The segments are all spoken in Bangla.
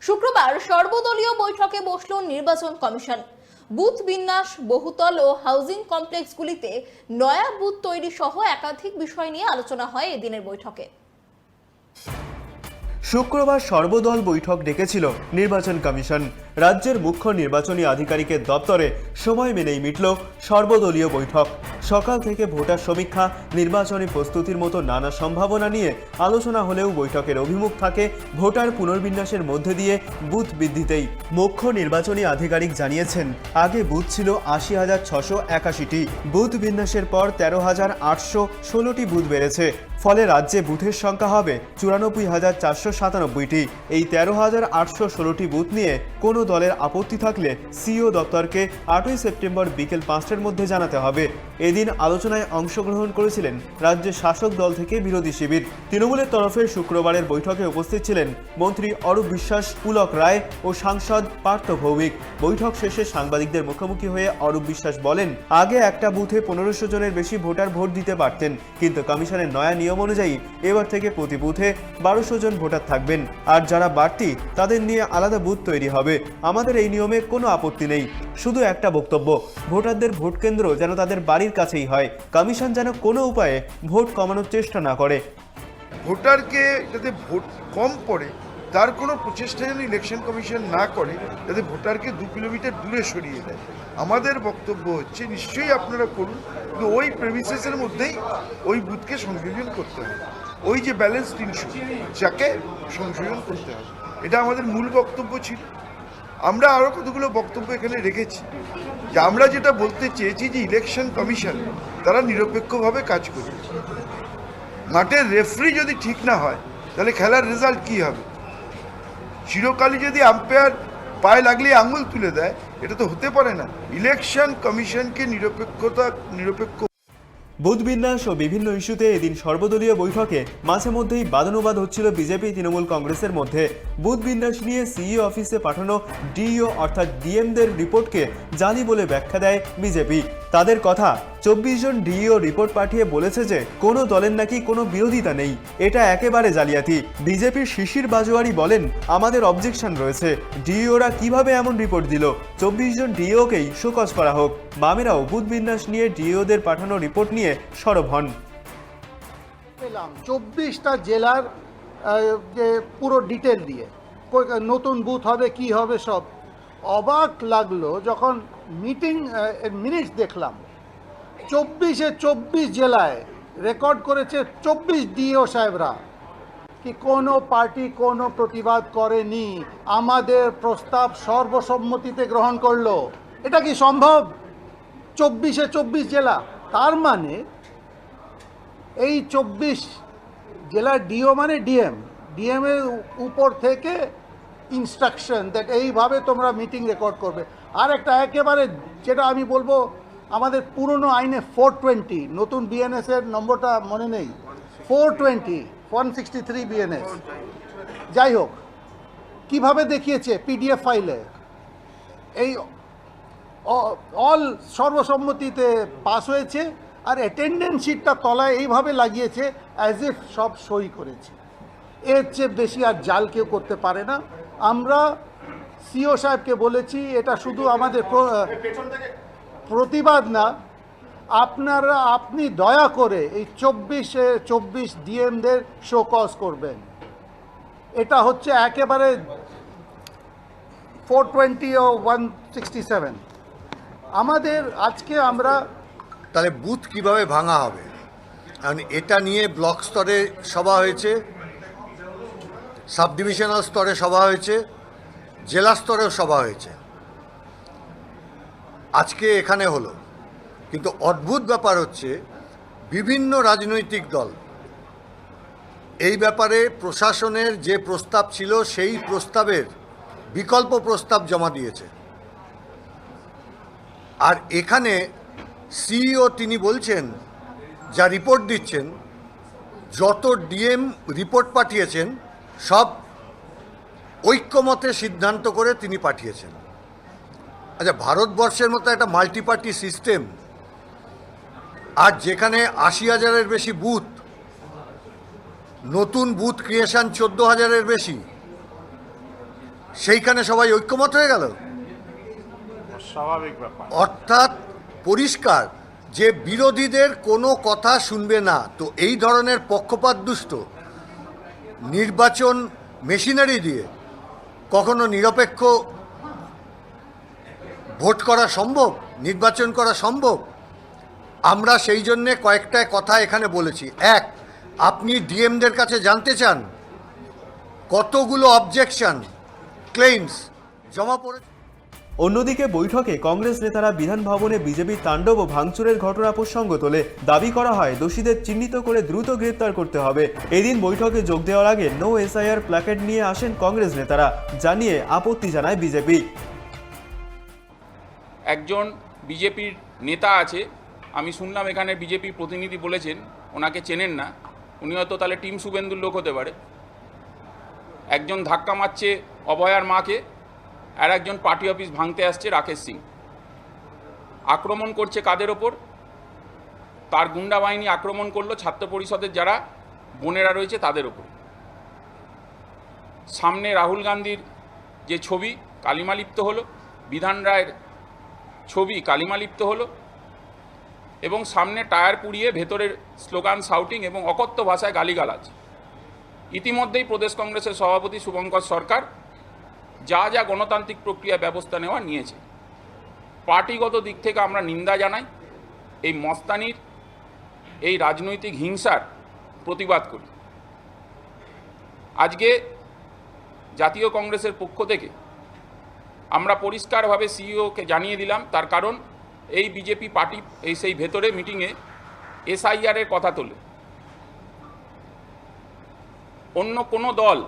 শুক্রবার সর্বদলীয় বৈঠকে বসল নির্বাচন কমিশন। বুথ বিন্যাস, বহুতল ও হাউজিং কমপ্লেক্সগুলিতে নয়া বুথ তৈরি সহ একাধিক বিষয় নিয়ে আলোচনা হয় এদিনের বৈঠকে। শুক্রবার সর্বদল বৈঠক ডেকেছিল নির্বাচন কমিশন। রাজ্যের মুখ্য নির্বাচনী আধিকারিকের দপ্তরে সময় মেনেই মিটল সর্বদলীয় বৈঠক। সকাল থেকে ভোটার সমীক্ষা, নির্বাচনী প্রস্তুতির মতো নানা সম্ভাবনা নিয়ে আলোচনা হলেও বৈঠকের অভিমুখ থাকে ভোটার পুনর্বিন্যাসের মধ্যে দিয়ে বুথ বৃদ্ধিতেই। মুখ্য নির্বাচনী আধিকারিক জানিয়েছেন, আগে বুথ ছিল ৮০,৬৮১টি, বুথ বিন্যাসের পর ১৩,৮১৬টি বুথ বেড়েছে। ফলে রাজ্যে বুথের সংখ্যা হবে ৯৪,৪৯৭টি। এই ১৩,৮১৬টি বুথ নিয়ে কোনো দলের আপত্তি থাকলে সিইও দপ্তরকে ৮ই সেপ্টেম্বর বিকেল ৫টার মধ্যে জানাতে হবে। এদিন আলোচনায় অংশগ্রহণ করেছিলেন রাজ্যের শাসক দল থেকে বিরোধী শিবির। তৃণমূলের তরফে শুক্রবারের বৈঠকে উপস্থিত ছিলেন মন্ত্রী অরূপ বিশ্বাস, পুলক রায় ও সাংসদ পার্থ ভৌমিক। বৈঠক শেষে সাংবাদিকদের মুখোমুখি হয়ে অরূপ বিশ্বাস বলেন, আগে একটা বুথে ১৫০০ জনের বেশি ভোটার ভোট দিতে পারতেন, কিন্তু কমিশনের নয়া নিয়ম অনুযায়ী এবার থেকে প্রতি বুথে ১২০০ জন ভোটার থাকবেন, আর যারা বাড়তি তাদের নিয়ে আলাদা বুথ তৈরি হবে। আমাদের এই নিয়মে কোনো আপত্তি নেই, শুধু একটা বক্তব্য, ভোটারদের ভোট কেন্দ্র যেন তাদের বাড়ির কাছেই হয়। কমিশন যেন কোনো উপায়ে ভোট কমানোর চেষ্টা না করে। ভোটারকে যাতে ভোট কম পড়ে তার কোনো প্রচেষ্টা যেন ইলেকশন কমিশন না করে, যাতে ভোটারকে ২ কিলোমিটার দূরে সরিয়ে দেয়। আমাদের বক্তব্য হচ্ছে, নিশ্চয়ই আপনারা করুন, কিন্তু ওই প্রেমিসেসের মধ্যেই ওই বুথকে সংযোজন করতে হবে। ওই যে ব্যালেন্স ৩০০, যাকে সংযোজন করতে হবে, এটা আমাদের মূল বক্তব্য ছিল। আমরা আরও কতগুলো বক্তব্য এখানে রেখেছি, যে আমরা যেটা বলতে চেয়েছি যে ইলেকশন কমিশন তারা নিরপেক্ষভাবে কাজ করবে। মাঠের রেফারি যদি ঠিক না হয় তাহলে খেলার রেজাল্ট কী হবে? চিরকালই যদি আম্পায়ার পায়ে লাগলে আঙুল তুলে দেয়, এটা তো হতে পারে না। ইলেকশন কমিশনকে নিরপেক্ষ বুথ বিন্যাস ও বিভিন্ন ইস্যুতে এদিন সর্বদলীয় বৈঠকে মাঝে মধ্যেই বাদানুবাদ হচ্ছিল বিজেপি তৃণমূল কংগ্রেসের মধ্যে। বুথ বিন্যাস নিয়ে সিইও অফিসে পাঠানো ডিইও অর্থাৎ ডিএমদের রিপোর্টকে জালি বলে ব্যাখ্যা দেয় বিজেপি। তাদের কথা, ২৪ জন ডিইও রিপোর্ট পাঠিয়ে বলেছে যে কোনো দলের নাকি কোনো বিরোধিতা নেই, এটা একেবারে জালিয়াতি। বিজেপির শিশির বাজোয়ারি বলেন, আমাদের অবজেকশন রয়েছে, ডিইওরা কিভাবে এমন রিপোর্ট দিল, ২৪ জন ডিইওকেই শোকজ করা হোক। বামেরাও বুথ বিন্যাস নিয়ে ডিইওদের পাঠানো রিপোর্ট নিয়ে সরব হন। ২৪টা জেলার যে পুরো ডিটেল দিয়ে নতুন বুথ হবে কি হবে সব। অবাক লাগলো যখন মিটিং মিনিটস দেখলাম, ২৪ জেলায় রেকর্ড করেছে ২৪ ডিও সাহেবরা, কি কোনো পার্টি কোনো প্রতিবাদ করেনি, আমাদের প্রস্তাব সর্বসম্মতিতে গ্রহণ করলো। এটা কি সম্ভব? ২৪ জেলা, তার মানে এই ২৪ জেলার ডিও মানে ডিএম এর উপর থেকে ইনস্ট্রাকশন দ্যাট এইভাবে তোমরা মিটিং রেকর্ড করবে। আর একটা একেবারে যেটা আমি বলবো, আমাদের পুরনো আইনে 420, নতুন বিএনএস এর নম্বরটা মনে নেই, 163 বিএনএস, যাই হোক, কিভাবে দেখিয়েছে পিডিএফ ফাইলে, এই অল সর্বসম্মতিতে পাস হয়েছে, আর অ্যাটেন্ডেন্স শিটটা তলায় এইভাবে লাগিয়েছে অ্যাজ ইফ সব সই করেছে। এর চেয়ে বেশি আর জাল কেউ করতে পারে না। আমরা সিও সাহেবকে বলেছি, এটা শুধু আমাদের প্রতিবাদ না, আপনি দয়া করে এই ২৪ ডিএমদের শোকজ করবেন। এটা হচ্ছে একেবারে 420 ও 167। আমাদের আজকে আমরা তাহলে বুথ কিভাবে ভাঙা হবে, কারণ এটা নিয়ে ব্লক স্তরে সভা হয়েছে, সাব ডিভিশনাল স্তরে সভা হয়েছে, জেলা স্তরেও সভা হয়েছে, আজকে এখানে হলো। কিন্তু অদ্ভুত ব্যাপার হচ্ছে, বিভিন্ন রাজনৈতিক দল এই ব্যাপারে প্রশাসনের যে প্রস্তাব ছিল সেই প্রস্তাবের বিকল্প প্রস্তাব জমা দিয়েছে। আর এখানে সিইও তিনি বলছেন, যা রিপোর্ট দিচ্ছেন, যত ডিএম রিপোর্ট পাঠিয়েছেন সব ঐক্যমতে সিদ্ধান্ত করে তিনি পাঠিয়েছেন। আচ্ছা, ভারতবর্ষের মতো একটা মাল্টিপার্টি সিস্টেম, আর যেখানে ৮০,০০০-এর বেশি বুথ, নতুন বুথ ক্রিয়েশন ১৪,০০০-এর বেশি, সেইখানে সবাই ঐক্যমত হয়ে গেল। স্বাভাবিক ব্যাপার। অর্থাৎ পরিষ্কার যে বিরোধীদের কোনো কথা শুনবে না। তো এই ধরনের পক্ষপাতদুষ্ট নির্বাচন মেশিনারি দিয়ে কখনো নিরপেক্ষ ভোট করা সম্ভব, নির্বাচন করা সম্ভব? আমরা সেই জন্যে কয়েকটা কথা এখানে বলেছি। এক, আপনি ডিএমদের কাছে জানতে চান কতগুলো অবজেকশন ক্লেইমস জমা পড়েছে। অন্যদিকে বৈঠকে কংগ্রেস নেতারা বিধান ভবনে বিজেপির তাণ্ডব ও ভাঙচুরের ঘটনা প্রসঙ্গ তোলে দাবি করা হয় দোষীদের চিহ্নিত করে দ্রুত গ্রেপ্তার করতে হবে। এদিন বৈঠকে যোগ দেওয়ার আগে নো এসআইআর প্ল্যাকেট নিয়ে আসেন কংগ্রেস নেতারা, জানিয়ে আপত্তি জানায় বিজেপি। একজন বিজেপির নেতা আছে, আমি শুনলাম এখানে বিজেপির প্রতিনিধি বলেছেন ওনাকে চেনেন না, উনি হয়তো তাহলে টিম শুভেন্দুর লোক হতে পারে। একজন ধাক্কা মারছে অভয়ার মাকে, আর একজন পার্টি অফিস ভাঙতে আসছে রাকেশ সিং। আক্রমণ করছে কাদের ওপর? তার গুন্ডা বাহিনী আক্রমণ করলো ছাত্র পরিষদের যারা বোনেরা রয়েছে তাদের ওপর। সামনে রাহুল গান্ধীর যে ছবি কালিমালিপ্ত হলো, বিধান রায়ের ছবি কালিমালিপ্ত হলো, এবং সামনে টায়ার পুড়িয়ে ভেতরের স্লোগান শাউটিং এবং অকথ্য ভাষায় গালিগালাজ। ইতিমধ্যেই প্রদেশ কংগ্রেসের সভাপতি শুভঙ্কর সরকার যা যা গণতান্ত্রিক প্রক্রিয়া ব্যবস্থা নেওয়া নিয়েছে। পার্টিগত দিক থেকে আমরা নিন্দা জানাই, এই মস্তানির এই রাজনৈতিক হিংসার প্রতিবাদ করি। আজকে জাতীয় কংগ্রেসের পক্ষ থেকে আমরা পরিষ্কারভাবে সিইওকে জানিয়ে দিলাম, তার কারণ এই বিজেপি পার্টি এই সেই ভেতরে মিটিংয়ে এসআইআরের কথা তোলে। অন্য কোনো দল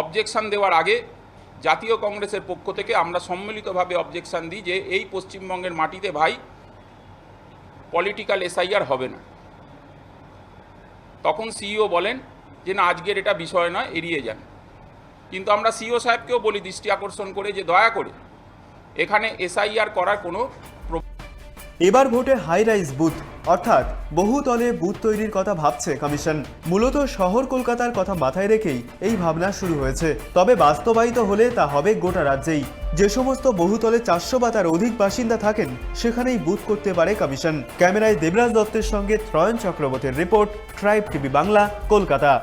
অবজেকশন দেওয়ার আগে জাতীয় কংগ্রেসের পক্ষ থেকে আমরা সম্মিলিতভাবে অবজেকশন দিই যে এই পশ্চিমবঙ্গের মাটিতে ভাই পলিটিক্যাল এসআইআর হবে না। তখন সিইও বলেন যে না, আজকের এটা বিষয় নয়, এড়িয়ে যান। কিন্তু আমরা সিইও সাহেবকেও বলি দৃষ্টি আকর্ষণ করে যে দয়া করে এখানে এসআইআর করার কোনো। এবার ভোটে হাই রাইজ বুথ অর্থাৎ বহুতলে বুথ তৈরির কথা ভাবছে কমিশন। মূলত শহর কলকাতার কথা মাথায় রেখেই এই ভাবনা শুরু হয়েছে, তবে বাস্তবায়িত হলে তা হবে গোটা রাজ্যেই। যে সমস্ত বহুতলে 400 বা তার অধিক বাসিন্দা থাকেন সেখানেই বুথ করতে পারে কমিশন। ক্যামেরায় দেবরাজ দত্তের সঙ্গে ত্রয়ন চক্রবর্তীর report, tribe TV Bangla, Kolkata.